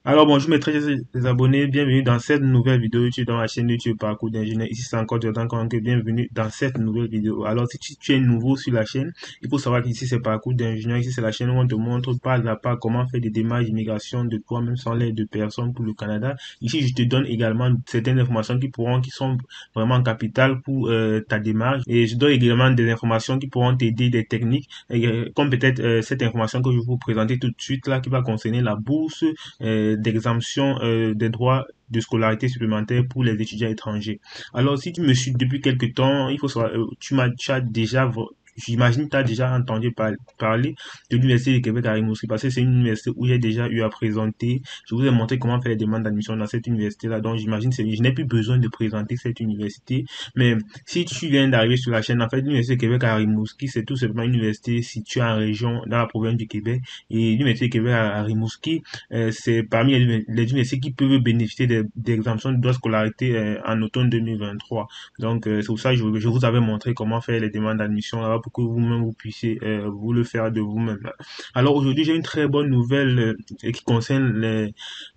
Alors bonjour mes très chers abonnés, bienvenue dans cette nouvelle vidéo YouTube dans la chaîne YouTube Parcours d'ingénieur. Ici c'est encore Jordan Kanté, bienvenue dans cette nouvelle vidéo. Alors si tu es nouveau sur la chaîne, il faut savoir qu'ici c'est Parcours d'ingénieur. Ici c'est la chaîne où on te montre pas à pas comment faire des démarches d'immigration de toi-même sans l'aide de personnes pour le Canada. Ici je te donne également certaines informations qui sont vraiment capitales pour ta démarche. Et je donne également des informations qui pourront t'aider, des techniques, comme peut-être cette information que je vais vous présenter tout de suite là qui va concerner la bourse d'exemption des droits de scolarité supplémentaire pour les étudiants étrangers. Alors, si tu me suis depuis quelque temps, il faut savoir, tu as déjà, j'imagine, tu as déjà entendu parler de l'Université de Québec à Rimouski, parce que c'est une université où j'ai déjà eu à présenter. Je vous ai montré comment faire les demandes d'admission dans cette université-là, donc j'imagine que je n'ai plus besoin de présenter cette université. Mais si tu viens d'arriver sur la chaîne, en fait, l'Université de Québec à Rimouski, c'est tout simplement une université située en région, dans la province du Québec. Et l'Université de Québec à Rimouski, c'est parmi les universités qui peuvent bénéficier d'exemptions de droits de scolarité en automne 2023. Donc, c'est pour ça que je vous avais montré comment faire les demandes d'admission là-bas pour que vous-même vous puissiez vous le faire de vous-même. Alors, aujourd'hui, j'ai une très bonne nouvelle qui concerne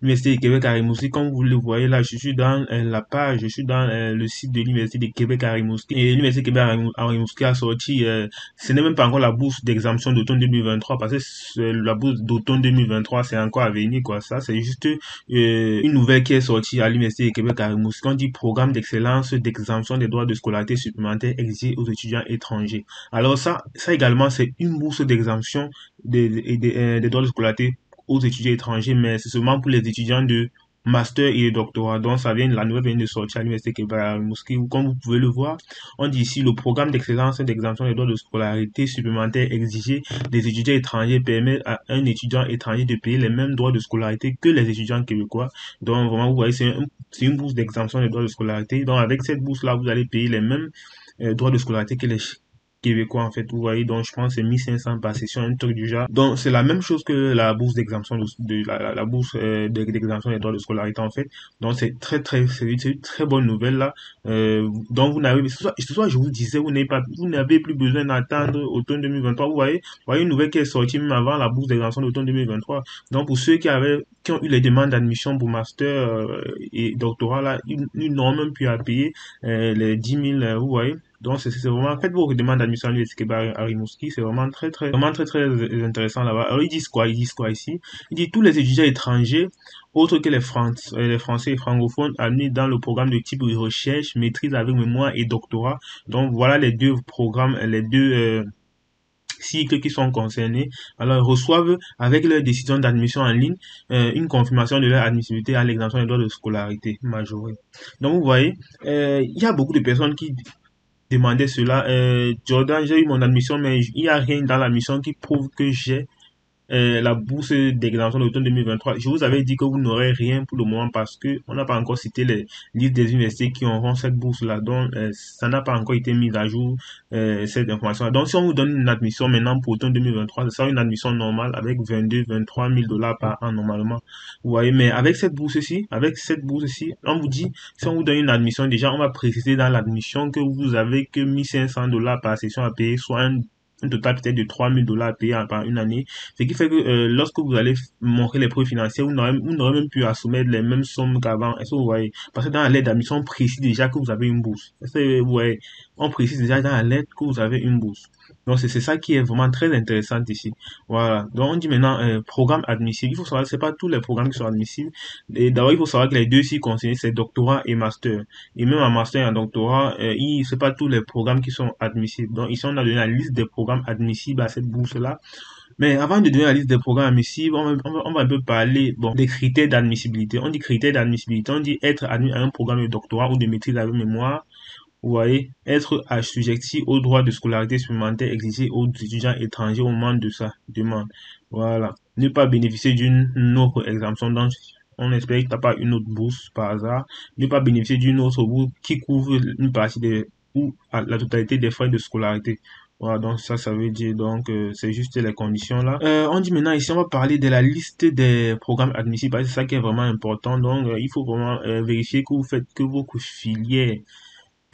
l'Université de Québec à Rimouski. Comme vous le voyez là, je suis dans la page, je suis dans le site de l'Université de Québec à Rimouski. Et l'Université de Québec à Rimouski a sorti, ce n'est même pas encore la bourse d'exemption d'automne 2023 parce que la bourse d'automne 2023 c'est encore à venir quoi. Ça c'est juste une nouvelle qui est sortie à l'Université de Québec à Rimouski. On dit programme d'excellence d'exemption des droits de scolarité supplémentaires exigés aux étudiants étrangers. Alors ça également c'est une bourse d'exemption des droits de scolarité aux étudiants étrangers, mais c'est seulement pour les étudiants de master et de doctorat. Donc la nouvelle vient de sortir à l'Université de Québec à Rimouski, où comme vous pouvez le voir, on dit ici le programme d'excellence d'exemption des droits de scolarité supplémentaires exigés des étudiants étrangers permet à un étudiant étranger de payer les mêmes droits de scolarité que les étudiants québécois. Donc vraiment, vous voyez, c'est une bourse d'exemption des droits de scolarité. Donc avec cette bourse-là, vous allez payer les mêmes droits de scolarité que les québécois en fait, vous voyez, donc je pense que c'est 1500 par session, un truc du genre. Donc c'est la même chose que la bourse d'exemption la bourse d'exemption des droits de scolarité en fait. Donc c'est une très bonne nouvelle là. Donc vous n'avez ce soir je vous disais vous n'avez plus besoin d'attendre automne 2023. Vous voyez une nouvelle qui est sortie même avant la bourse d'exemption d'automne 2023. Donc pour ceux qui ont eu les demandes d'admission pour master et doctorat là, ils n'ont même plus à payer les 10 000, vous voyez. Donc, c'est vraiment, faites vos demandes d'admission à l'université à Rimouski, c'est vraiment très intéressant là-bas. Alors, ils disent quoi ici? Ils disent tous les étudiants étrangers, autres que les Français et francophones, admis dans le programme de type de recherche, maîtrise avec mémoire et doctorat. Donc, voilà les deux programmes, les deux, cycles qui sont concernés. Alors, ils reçoivent avec leur décision d'admission en ligne une confirmation de leur admissibilité à l'exemption des droits de scolarité majorée. Donc, vous voyez, il y a beaucoup de personnes qui demandait cela. Jordan, j'ai eu mon admission, mais il n'y a rien dans l'admission qui prouve que j'ai la bourse d'exemption d'automne 2023. Je vous avais dit que vous n'aurez rien pour le moment parce que on n'a pas encore cité les listes des universités qui auront cette bourse-là. Donc, ça n'a pas encore été mis à jour, cette information-là. Donc, si on vous donne une admission maintenant pour automne 2023, ça sera une admission normale avec 23 000 dollars par an normalement. Vous voyez, mais avec cette bourse-ci, on vous dit, si on vous donne une admission, déjà, on va préciser dans l'admission que vous avez que 1500 dollars par session à payer, soit un total peut-être de 3 000 dollars à payer par une année. Ce qui fait que lorsque vous allez montrer les preuves financières, vous n'aurez même plus à soumettre les mêmes sommes qu'avant. Est-ce que vous voyez? Parce que dans la lettre d'admission, on précise déjà que vous avez une bourse. Est-ce que vous voyez? On précise déjà dans la lettre que vous avez une bourse. Donc c'est ça qui est vraiment très intéressant ici. Voilà. Donc on dit maintenant programme admissible. Il faut savoir que c'est pas tous les programmes qui sont admissibles. Et d'abord il faut savoir que les deux ici concernés c'est doctorat et master. Et même en master et en doctorat, c'est pas tous les programmes qui sont admissibles. Donc ici on a donné la liste des programmes admissibles à cette bourse là. Mais avant de donner la liste des programmes admissibles, on va un peu parler des critères d'admissibilité. On dit critères d'admissibilité, on dit être admis à un programme de doctorat ou de maîtrise avec mémoire. Vous voyez, être assujetti aux droits de scolarité supplémentaires exigés aux étudiants étrangers au moment de sa demande. Voilà. Ne pas bénéficier d'une autre exemption. Donc, on espère que tu n'as pas une autre bourse par hasard. Ne pas bénéficier d'une autre bourse qui couvre une partie ou la totalité des frais de scolarité. Voilà, donc ça veut dire, donc, c'est juste les conditions là. On dit maintenant ici, on va parler de la liste des programmes admissibles, parce que c'est ça qui est vraiment important. Donc, il faut vraiment vérifier que vous faites que vos filières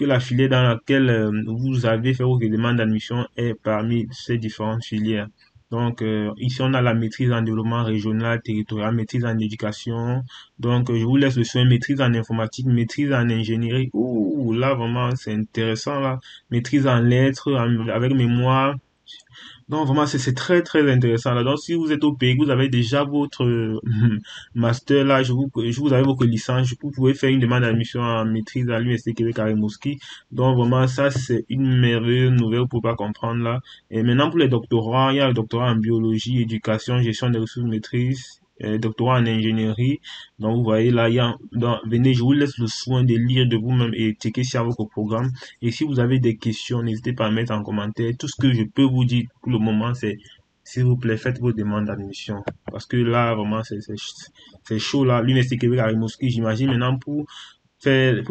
que la filière dans laquelle vous avez fait votre demande d'admission est parmi ces différentes filières. Donc, ici, on a la maîtrise en développement régional, territorial, maîtrise en éducation. Donc, je vous laisse le soin, maîtrise en informatique, maîtrise en ingénierie. Ouh, là, vraiment, c'est intéressant, là. Maîtrise en lettres, avec mémoire. Donc, vraiment, c'est très, très intéressant, là. Donc, si vous êtes au pays, vous avez déjà votre master, là, je vous avez votre licence, vous pouvez faire une demande d'admission en maîtrise à l'Université Québec à Rimouski. Donc, vraiment, ça, c'est une merveilleuse nouvelle pour pas comprendre, là. Et maintenant, pour les doctorats, il y a le doctorat en biologie, éducation, gestion des ressources maîtrise, doctorat en ingénierie. Donc, vous voyez, là, venez, je vous laisse le soin de lire de vous-même et checker sur votre programme. Et si vous avez des questions, n'hésitez pas à mettre en commentaire. Tout ce que je peux vous dire pour le moment, c'est, s'il vous plaît, faites vos demandes d'admission. Parce que là, vraiment, c'est chaud, là. L'Université Québec à Rimouski, j'imagine maintenant ils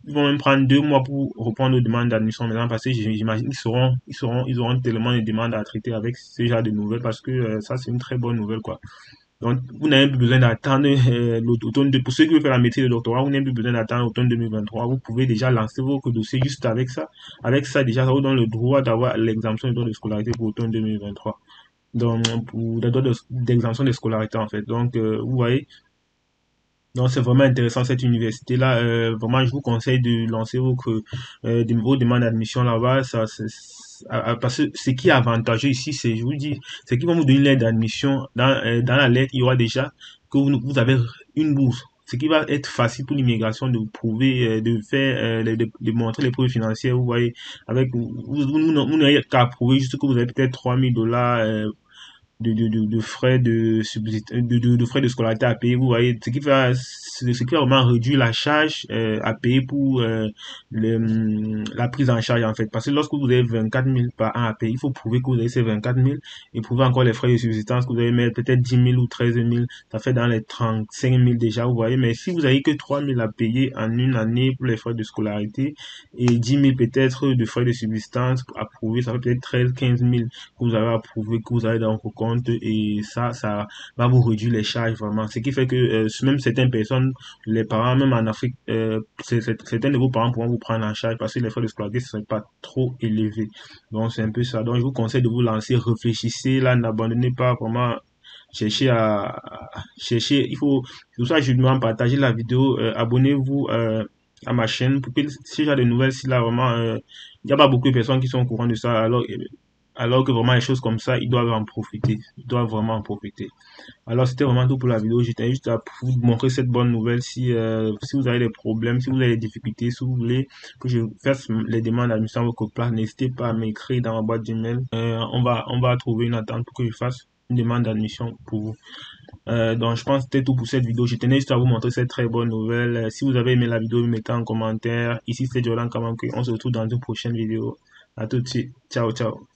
vont même prendre 2 mois pour reprendre aux demandes d'admission maintenant parce que j'imagine ils auront tellement de demandes à traiter avec ce genre de nouvelles parce que ça, c'est une très bonne nouvelle, quoi. Donc, vous n'avez plus besoin d'attendre l'automne pour ceux qui veulent faire la maîtrise de doctorat, vous n'avez plus besoin d'attendre l'automne 2023. Vous pouvez déjà lancer votre dossier juste avec ça. Avec ça, déjà, ça vous donne le droit d'avoir l'exemption des droits de scolarité pour l'automne 2023. Donc, pour des droits d'exemption de scolarité, en fait. Donc, vous voyez, donc c'est vraiment intéressant cette université-là. Vraiment, je vous conseille de lancer vos demandes d'admission là-bas. Parce que ce qui est avantageux ici, c'est, je vous dis, c'est qu'ils vont vous donner l'aide d'admission. Dans la lettre, il y aura déjà que vous avez une bourse. Ce qui va être facile pour l'immigration de prouver, de faire, de montrer les preuves financières. Vous voyez, vous n'avez qu'à prouver juste que vous avez peut-être $3 000 de frais de frais de scolarité à payer, vous voyez, ce qui va vraiment réduire la charge à payer pour la prise en charge, en fait. Parce que lorsque vous avez 24 000 par an à payer, il faut prouver que vous avez ces 24 000 et prouver encore les frais de subsistance que vous allez mettre peut-être 10 000 ou 13 000, ça fait dans les 35 000 déjà, vous voyez. Mais si vous avez que 3 000 à payer en une année pour les frais de scolarité et 10 000 peut-être de frais de subsistance à prouver, ça fait peut-être 13 000 15 000 que vous avez approuvé, que vous avez dans vos comptes et ça va vous réduire les charges vraiment. Ce qui fait que même certaines personnes, les parents, même en Afrique, certains de vos parents pourront vous prendre en charge parce que les frais de scolarité ne sont pas trop élevés. Donc c'est un peu ça. Donc je vous conseille de vous lancer, réfléchissez là, n'abandonnez pas vraiment. Chercher, c'est pour ça que je demande partager la vidéo, abonnez-vous à ma chaîne pour que ce genre de nouvelles, si là vraiment, il n'y a pas beaucoup de personnes qui sont au courant de ça, alors que vraiment les choses comme ça, ils doivent en profiter. Ils doivent vraiment en profiter. Alors c'était vraiment tout pour la vidéo. J'étais juste à vous montrer cette bonne nouvelle. Si vous avez des problèmes, si vous avez des difficultés, si vous voulez que je fasse les demandes d'admission à votre place, n'hésitez pas à m'écrire dans ma boîte d'email. On va trouver une attente pour que je fasse une demande d'admission pour vous. Donc je pense que c'était tout pour cette vidéo. Je tenais juste à vous montrer cette très bonne nouvelle. Si vous avez aimé la vidéo, mettez en commentaire. Ici c'est Jordan Kamanke. On se retrouve dans une prochaine vidéo. À tout de suite. Ciao, ciao.